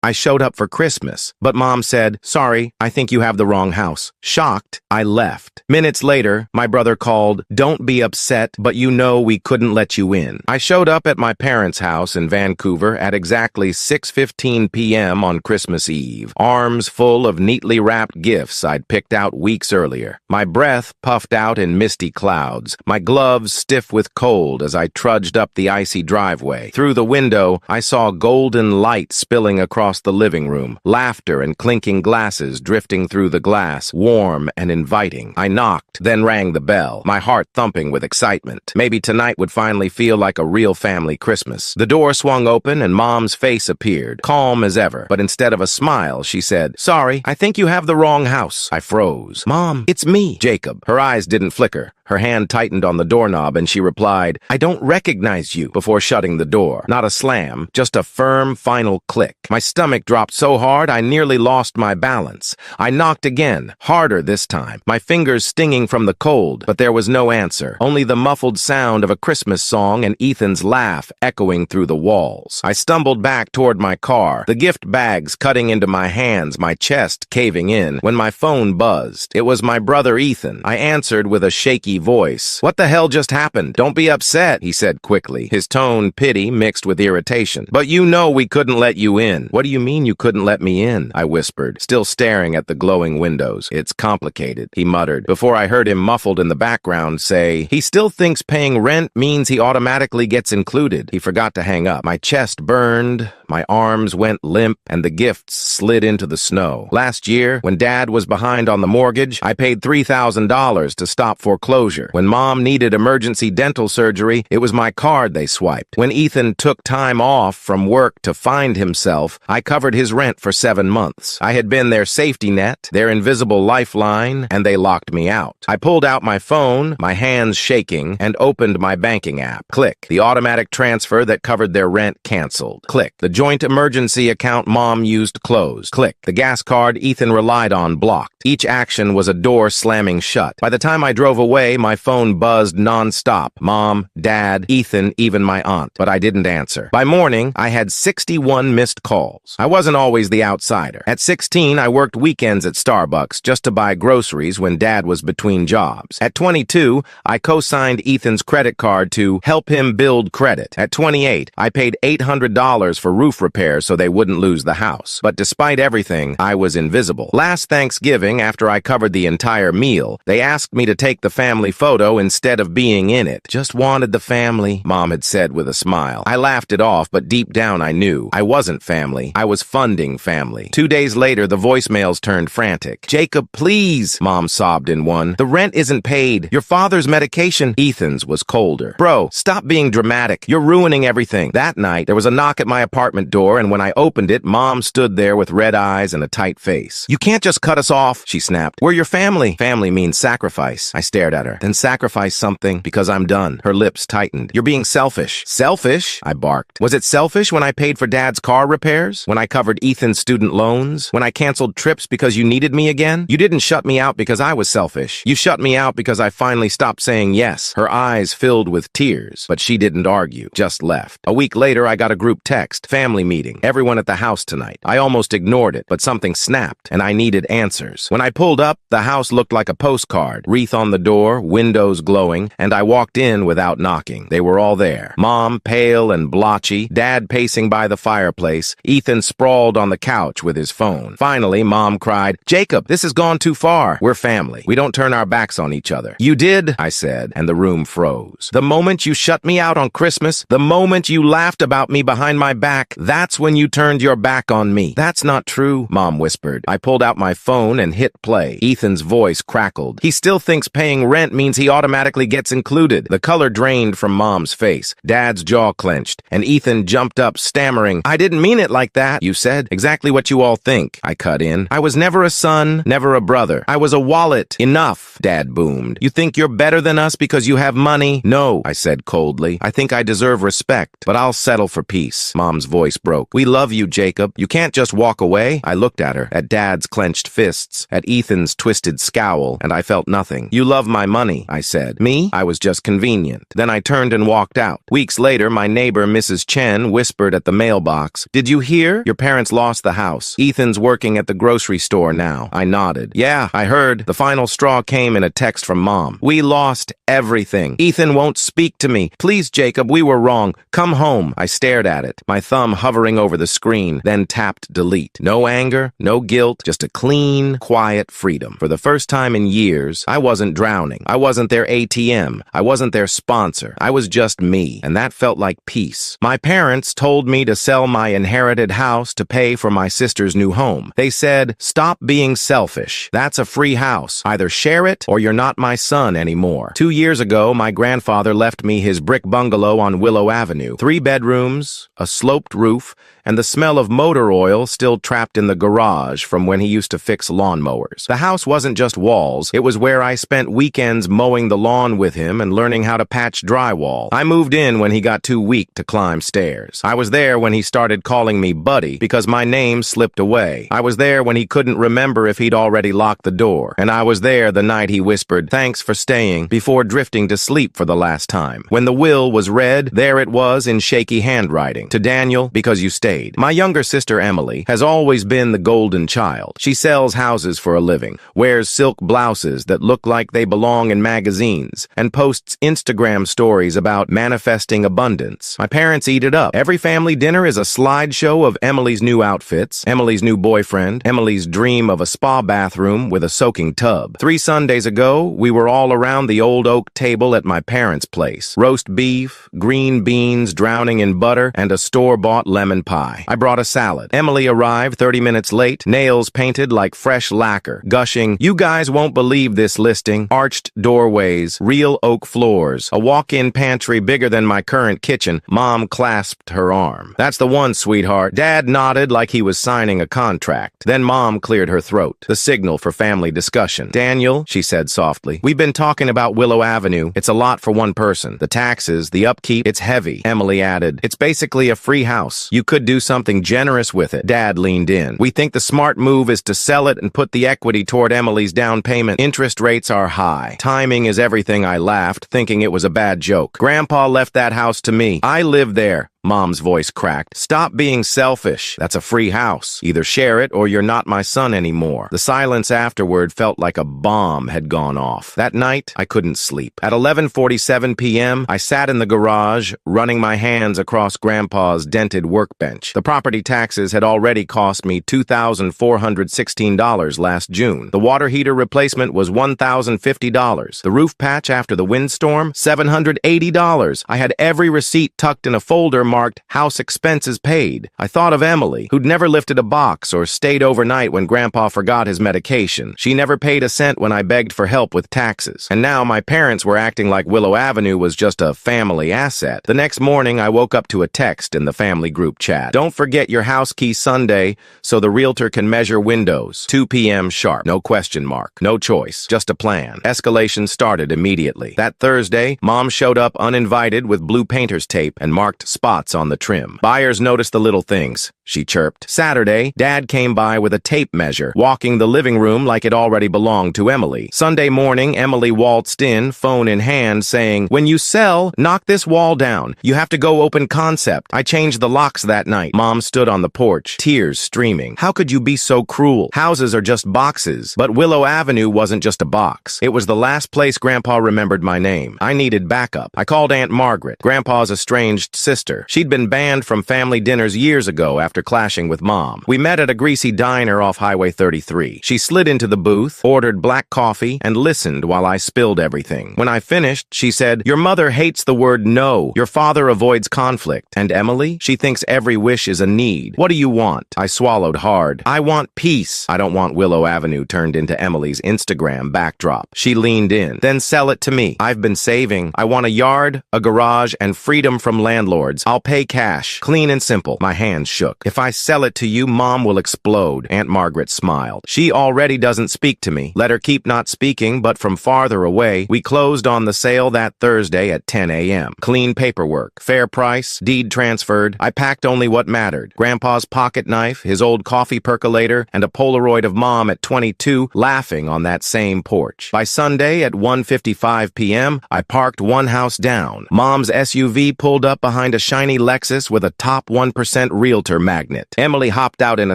I showed up for Christmas, but Mom said, "Sorry, I think you have the wrong house." Shocked, I left. Minutes later, my brother called, "Don't be upset, but you know we couldn't let you in." I showed up at my parents' house in Vancouver at exactly 6:15 p.m. on Christmas Eve, arms full of neatly wrapped gifts I'd picked out weeks earlier. My breath puffed out in misty clouds, my gloves stiff with cold as I trudged up the icy driveway. Through the window, I saw golden light spilling across the living room, laughter and clinking glasses drifting through the glass, warm and inviting. I knocked, then rang the bell, my heart thumping with excitement. Maybe tonight would finally feel like a real family Christmas. The door swung open and Mom's face appeared, calm as ever, but instead of a smile, she said, "Sorry, I think you have the wrong house." I froze. "Mom, it's me, Jacob." Her eyes didn't flicker. Her hand tightened on the doorknob and she replied, "I don't recognize you," before shutting the door. Not a slam, just a firm, final click. My stomach dropped so hard I nearly lost my balance. I knocked again, harder this time, my fingers stinging from the cold, but there was no answer, only the muffled sound of a Christmas song and Ethan's laugh echoing through the walls. I stumbled back toward my car, the gift bags cutting into my hands, my chest caving in, when my phone buzzed. It was my brother Ethan. I answered with a shaky voice. "What the hell just happened? Don't be upset," he said quickly, his tone pity mixed with irritation. "But you know we couldn't let you in." "What do you mean you couldn't let me in?" I whispered, still staring at the glowing windows. "It's complicated," he muttered, before I heard him muffled in the background say, "He still thinks paying rent means he automatically gets included." He forgot to hang up. My chest burned, my arms went limp, and the gifts slid into the snow. Last year, when Dad was behind on the mortgage, I paid $3,000 to stop foreclosure. When Mom needed emergency dental surgery, it was my card they swiped. When Ethan took time off from work to find himself, I covered his rent for 7 months. I had been their safety net, their invisible lifeline, and they locked me out. I pulled out my phone, my hands shaking, and opened my banking app. Click. The automatic transfer that covered their rent canceled. Click. The joint emergency account Mom used closed. Click. The gas card Ethan relied on blocked. Each action was a door slamming shut. By the time I drove away, my phone buzzed nonstop. Mom, Dad, Ethan, even my aunt. But I didn't answer. By morning, I had 61 missed calls. I wasn't always the outsider. At 16, I worked weekends at Starbucks just to buy groceries when Dad was between jobs. At 22, I co-signed Ethan's credit card to help him build credit. At 28, I paid $800 for roof repairs so they wouldn't lose the house. But despite everything, I was invisible. Last Thanksgiving, after I covered the entire meal, they asked me to take the family photo instead of being in it. "Just wanted the family," Mom had said with a smile. I laughed it off, but deep down I knew I wasn't family. I was funding family. 2 days later, the voicemails turned frantic. "Jacob, please," Mom sobbed in one. "The rent isn't paid. Your father's medication." Ethan's was colder. "Bro, stop being dramatic. You're ruining everything." That night, there was a knock at my apartment door, and when I opened it, Mom stood there with red eyes and a tight face. "You can't just cut us off," she snapped. "We're your family." "Family means sacrifice." I stared at her. "Then sacrifice something, because I'm done." Her lips tightened. "You're being selfish." "Selfish?" I barked. "Was it selfish when I paid for Dad's car repairs? When I covered Ethan's student loans? When I canceled trips because you needed me again? You didn't shut me out because I was selfish. You shut me out because I finally stopped saying yes." Her eyes filled with tears, but she didn't argue, just left. A week later, I got a group text. "Family meeting. Everyone at the house tonight." I almost ignored it, but something snapped, and I needed answers. When I pulled up, the house looked like a postcard. Wreath on the door, windows glowing, and I walked in without knocking. They were all there. Mom, pale and blotchy, Dad pacing by the fireplace, Ethan sprawled on the couch with his phone. Finally, Mom cried, "Jacob, this has gone too far. We're family. We don't turn our backs on each other." "You did," I said, and the room froze. "The moment you shut me out on Christmas, the moment you laughed about me behind my back, that's when you turned your back on me." "That's not true," Mom whispered. I pulled out my phone and hit play. Ethan's voice crackled. "He still thinks paying rent means he automatically gets included." The color drained from Mom's face. Dad's jaw clenched, and Ethan jumped up, stammering, "I didn't mean it like that." "You said exactly what you all think," I cut in. "I was never a son, never a brother. I was a wallet." "Enough," Dad boomed. "You think you're better than us because you have money?" "No," I said coldly. "I think I deserve respect, but I'll settle for peace." Mom's voice broke. "We love you, Jacob. You can't just walk away." I looked at her, at Dad's clenched fists, at Ethan's twisted scowl, and I felt nothing. "You love my money. money, I said. Me? I was just convenient. Then I turned and walked out. Weeks later, my neighbor, Mrs. Chen, whispered at the mailbox, "Did you hear? Your parents lost the house. Ethan's working at the grocery store now." I nodded. "Yeah, I heard." The final straw came in a text from Mom. "We lost everything. Ethan won't speak to me. Please, Jacob, we were wrong. Come home." I stared at it, my thumb hovering over the screen, then tapped delete. No anger, no guilt, just a clean, quiet freedom. For the first time in years, I wasn't drowning. I wasn't their ATM. I wasn't their sponsor. I was just me, and that felt like peace. My parents told me to sell my inherited house to pay for my sister's new home. They said, "Stop being selfish. That's a free house. Either share it or you're not my son anymore." 2 years ago, my grandfather left me his brick bungalow on Willow Avenue. 3 bedrooms, a sloped roof, and the smell of motor oil still trapped in the garage from when he used to fix lawnmowers. The house wasn't just walls. It was where I spent weekends mowing the lawn with him and learning how to patch drywall. I moved in when he got too weak to climb stairs. I was there when he started calling me Buddy because my name slipped away. I was there when he couldn't remember if he'd already locked the door. And I was there the night he whispered, "Thanks for staying," before drifting to sleep for the last time. When the will was read, there it was in shaky handwriting. "To Daniel, because you stayed." My younger sister, Emily, has always been the golden child. She sells houses for a living, wears silk blouses that look like they belong in magazines, and posts Instagram stories about manifesting abundance. My parents eat it up. Every family dinner is a slideshow of Emily's new outfits, Emily's new boyfriend, Emily's dream of a spa bathroom with a soaking tub. 3 Sundays ago, we were all around the old oak table at my parents' place. Roast beef, green beans drowning in butter, and a store-bought lemon pie. I brought a salad. Emily arrived 30 minutes late, nails painted like fresh lacquer, gushing, "You guys won't believe this listing." Arched doorways, real oak floors, a walk-in pantry bigger than my current kitchen. Mom clasped her arm. "That's the one, sweetheart." Dad nodded like he was signing a contract. Then Mom cleared her throat, the signal for family discussion. "Daniel," she said softly, "we've been talking about Willow Avenue. It's a lot for one person. The taxes, the upkeep, it's heavy." Emily added, "It's basically a free house. You could do something generous with it." Dad leaned in. "We think the smart move is to sell it and put the equity toward Emily's down payment. Interest rates are high. Timing is everything." I laughed, thinking it was a bad joke. "Grandpa left that house to me. I live there." Mom's voice cracked. "Stop being selfish. That's a free house. Either share it or you're not my son anymore." The silence afterward felt like a bomb had gone off. That night, I couldn't sleep. At 11:47 p.m., I sat in the garage, running my hands across Grandpa's dented workbench. The property taxes had already cost me $2,416 last June. The water heater replacement was $1,050. The roof patch after the windstorm, $780. I had every receipt tucked in a folder marked "House Expenses Paid." I thought of Emily, who'd never lifted a box or stayed overnight when Grandpa forgot his medication. She never paid a cent when I begged for help with taxes. And now my parents were acting like Willow Avenue was just a family asset. The next morning, I woke up to a text in the family group chat. "Don't forget your house key Sunday so the realtor can measure windows. 2 p.m. sharp." No question mark. No choice. Just a plan. Escalation started immediately. That Thursday, Mom showed up uninvited with blue painter's tape and marked spots on the trim. "Buyers notice the little things," she chirped. Saturday, Dad came by with a tape measure, walking the living room like it already belonged to Emily. Sunday morning, Emily waltzed in, phone in hand, saying, "When you sell, knock this wall down. You have to go open concept. I changed the locks that night." Mom stood on the porch, tears streaming. "How could you be so cruel? Houses are just boxes." But Willow Avenue wasn't just a box. It was the last place Grandpa remembered my name. I needed backup. I called Aunt Margaret, Grandpa's estranged sister. She'd been banned from family dinners years ago after clashing with Mom. We met at a greasy diner off Highway 33. She slid into the booth, ordered black coffee, and listened while I spilled everything. When I finished, she said, "Your mother hates the word no. Your father avoids conflict. And Emily? She thinks every wish is a need. What do you want?" I swallowed hard. "I want peace." "I don't want Willow Avenue turned into Emily's Instagram backdrop." She leaned in. "Then sell it to me. I've been saving. I want a yard, a garage, and freedom from landlords. I'll pay cash. Clean and simple." My hands shook. If I sell it to you, Mom will explode. Aunt Margaret smiled. She already doesn't speak to me. Let her keep not speaking, but from farther away, we closed on the sale that Thursday at 10 a.m. Clean paperwork, fair price, deed transferred. I packed only what mattered. Grandpa's pocket knife, his old coffee percolator, and a Polaroid of Mom at 22 laughing on that same porch. By Sunday at 1:55 p.m., I parked one house down. Mom's SUV pulled up behind a shiny Lexus with a top 1% realtor magnet. Emily hopped out in a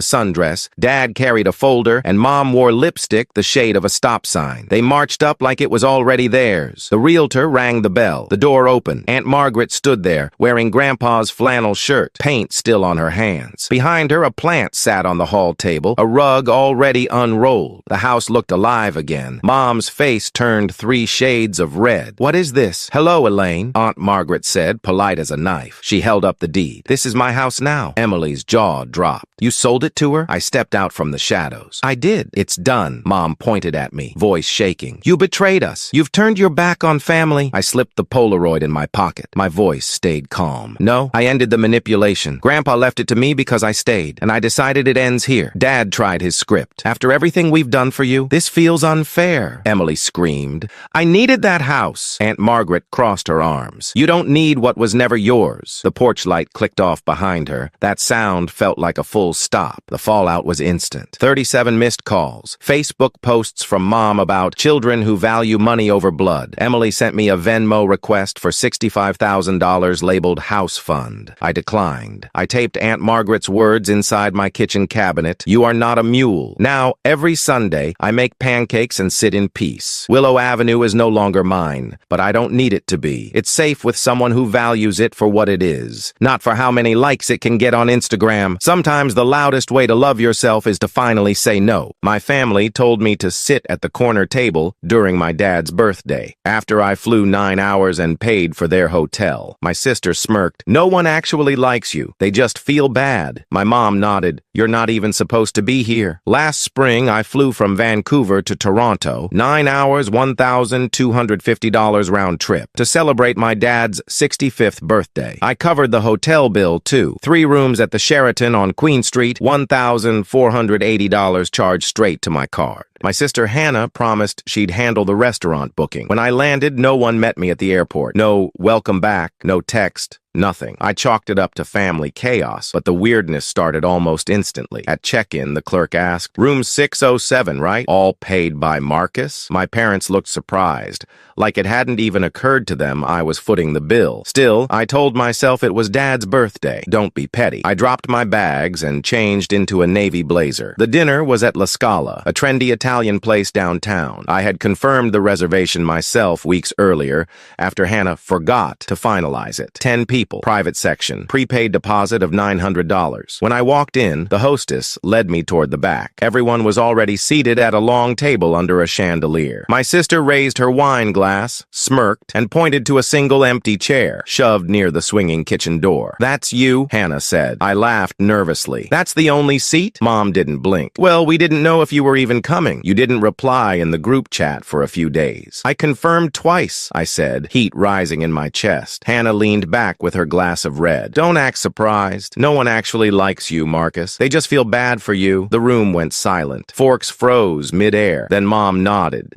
sundress, Dad carried a folder, and Mom wore lipstick the shade of a stop sign. They marched up like it was already theirs. The realtor rang the bell. The door opened. Aunt Margaret stood there, wearing Grandpa's flannel shirt, paint still on her hands. Behind her, a plant sat on the hall table, a rug already unrolled. The house looked alive again. Mom's face turned 3 shades of red. "What is this?" "Hello, Elaine," Aunt Margaret said, polite as a knife. She held up the deed. "This is my house now." Emily's jaw dropped. "You sold it to her?" I stepped out from the shadows. "I did." "It's done." Mom pointed at me, voice shaking. "You betrayed us. You've turned your back on family." I slipped the Polaroid in my pocket. My voice stayed calm. "No, I ended the manipulation. Grandpa left it to me because I stayed, and I decided it ends here." Dad tried his script. "After everything we've done for you, this feels unfair," Emily screamed. "I needed that house." Aunt Margaret crossed her arms. "You don't need what was never yours." The porch light clicked off behind her. That sound felt like a full stop. The fallout was instant. 37 missed calls. Facebook posts from Mom about children who value money over blood. Emily sent me a Venmo request for $65,000 labeled House Fund. I declined. I taped Aunt Margaret's words inside my kitchen cabinet. "You are not a mule." Now, every Sunday, I make pancakes and sit in peace. Willow Avenue is no longer mine, but I don't need it to be. It's safe with someone who values it for what it is, not for how many likes it can get on Instagram. Sometimes the loudest way to love yourself is to finally say no. My family told me to sit at the corner table during my dad's birthday. After I flew 9 hours and paid for their hotel, my sister smirked. "No one actually likes you. They just feel bad." My mom nodded. "You're not even supposed to be here." Last spring, I flew from Vancouver to Toronto, 9 hours, $1,250 round trip, to celebrate my dad's 65th birthday. I covered the hotel bill, too. 3 rooms at the Sheraton on Queen Street, $1,480 charged straight to my card. My sister Hannah promised she'd handle the restaurant booking. When I landed, no one met me at the airport. No welcome back, no text. Nothing. I chalked it up to family chaos, but the weirdness started almost instantly. At check-in, the clerk asked, "Room 607, right? All paid by Marcus?" My parents looked surprised, like it hadn't even occurred to them I was footing the bill. Still, I told myself it was Dad's birthday. Don't be petty. I dropped my bags and changed into a navy blazer. The dinner was at La Scala, a trendy Italian place downtown. I had confirmed the reservation myself weeks earlier after Hannah forgot to finalize it. 10 people. Private section. Prepaid deposit of $900. When I walked in, the hostess led me toward the back. Everyone was already seated at a long table under a chandelier. My sister raised her wine glass, smirked, and pointed to a single empty chair, shoved near the swinging kitchen door. "That's you," Hannah said. I laughed nervously. "That's the only seat?" Mom didn't blink. "Well, we didn't know if you were even coming. You didn't reply in the group chat for a few days." "I confirmed twice," I said, heat rising in my chest. Hannah leaned back with her glass of red. "Don't act surprised. No one actually likes you, Marcus. They just feel bad for you." The room went silent. Forks froze mid-air. Then Mom nodded,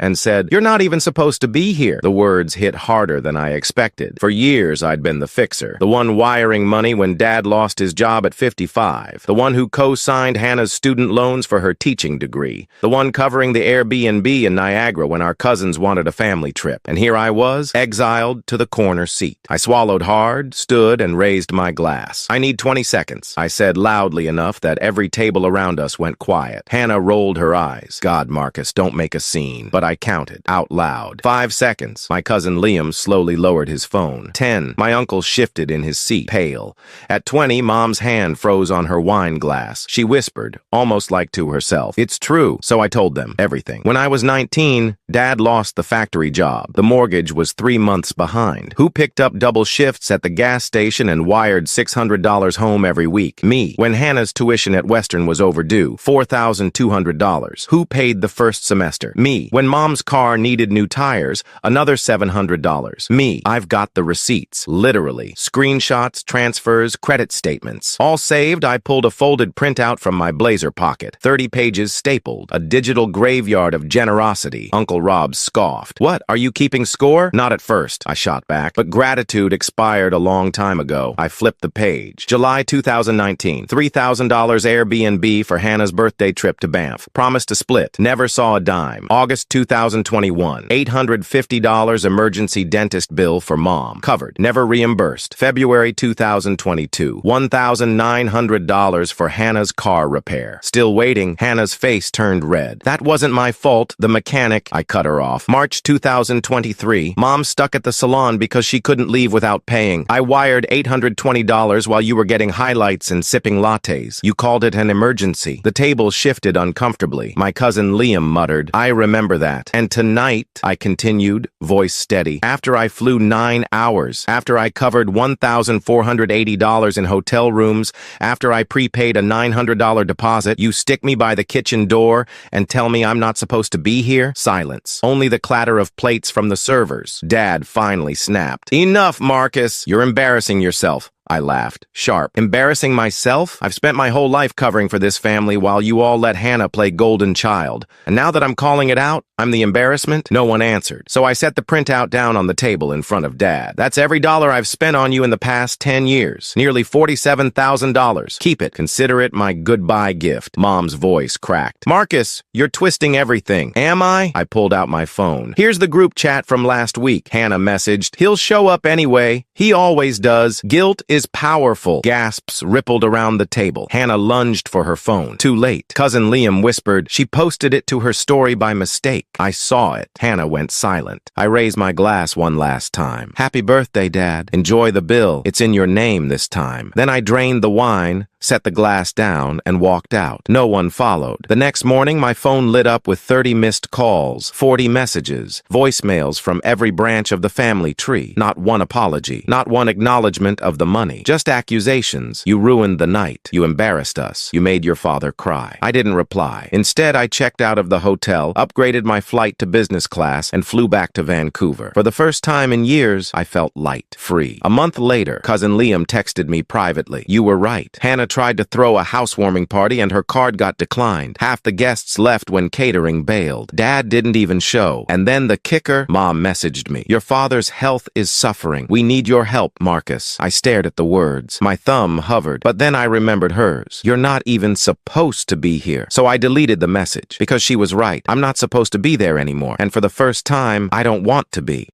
and said, "You're not even supposed to be here." The words hit harder than I expected. For years, I'd been the fixer, the one wiring money when Dad lost his job at 55, the one who co-signed Hannah's student loans for her teaching degree, the one covering the Airbnb in Niagara when our cousins wanted a family trip. And here I was, exiled to the corner seat. I swallowed hard, stood, and raised my glass. "I need 20 seconds, I said loudly enough that every table around us went quiet. Hannah rolled her eyes. "God, Marcus, don't make a scene." But I counted, out loud. 5 seconds. My cousin Liam slowly lowered his phone. 10. My uncle shifted in his seat, pale. At 20, Mom's hand froze on her wine glass. She whispered, almost like to herself, "It's true." So I told them everything. When I was 19, Dad lost the factory job. The mortgage was 3 months behind. Who picked up double shifts at the gas station and wired $600 home every week? Me. When Hannah's tuition at Western was overdue, $4,200. Who paid the first semester? Me. When Mom's car needed new tires, another $700. Me, I've got the receipts, literally. Screenshots, transfers, credit statements. All saved, I pulled a folded printout from my blazer pocket. 30 pages stapled. A digital graveyard of generosity. Uncle Rob scoffed. What, are you keeping score? Not at first, I shot back. But gratitude expired a long time ago. I flipped the page. July 2019. $3,000 Airbnb for Hannah's birthday trip to Banff. Promised to split. Never saw a dime. August 2021. $850 emergency dentist bill for mom. Covered. Never reimbursed. February 2022. $1,900 for Hannah's car repair. Still waiting. Hannah's face turned red. That wasn't my fault. The mechanic. I cut her off. March 2023. Mom stuck at the salon because she couldn't leave without paying. I wired $820 while you were getting highlights and sipping lattes. You called it an emergency. The table shifted uncomfortably. My cousin Liam muttered, I remember that. And tonight, I continued, voice steady. After I flew 9 hours, after I covered $1,480 in hotel rooms, after I prepaid a $900 deposit, you stick me by the kitchen door and tell me I'm not supposed to be here? Silence. Only the clatter of plates from the servers. Dad finally snapped. Enough, Marcus. You're embarrassing yourself. I laughed, sharp. Embarrassing myself? I've spent my whole life covering for this family while you all let Hannah play golden child. And now that I'm calling it out, I'm the embarrassment? No one answered. So I set the printout down on the table in front of Dad. That's every dollar I've spent on you in the past 10 years. Nearly $47,000. Keep it. Consider it my goodbye gift. Mom's voice cracked. Marcus, you're twisting everything. Am I? I pulled out my phone. Here's the group chat from last week. Hannah messaged, he'll show up anyway. He always does. Guilt is powerful. Gasps rippled around the table. Hannah lunged for her phone. Too late. Cousin Liam whispered, she posted it to her story by mistake. I saw it. Hannah went silent. I raised my glass one last time. Happy birthday, Dad. Enjoy the bill. It's in your name this time. Then I drained the wine, set the glass down, and walked out. No one followed. The next morning, my phone lit up with 30 missed calls, 40 messages, voicemails from every branch of the family tree. Not one apology. Not one acknowledgement of the money. Just accusations. You ruined the night. You embarrassed us. You made your father cry. I didn't reply. Instead, I checked out of the hotel, upgraded my flight to business class, and flew back to Vancouver. For the first time in years, I felt light, free. A month later, Cousin Liam texted me privately. You were right. Hannah tried to throw a housewarming party and her card got declined. Half the guests left when catering bailed. Dad didn't even show. And then the kicker, Mom messaged me. Your father's health is suffering. We need your help, Marcus. I stared at the words. My thumb hovered, but then I remembered hers. You're not even supposed to be here. So I deleted the message because she was right. I'm not supposed to be there anymore. And for the first time, I don't want to be.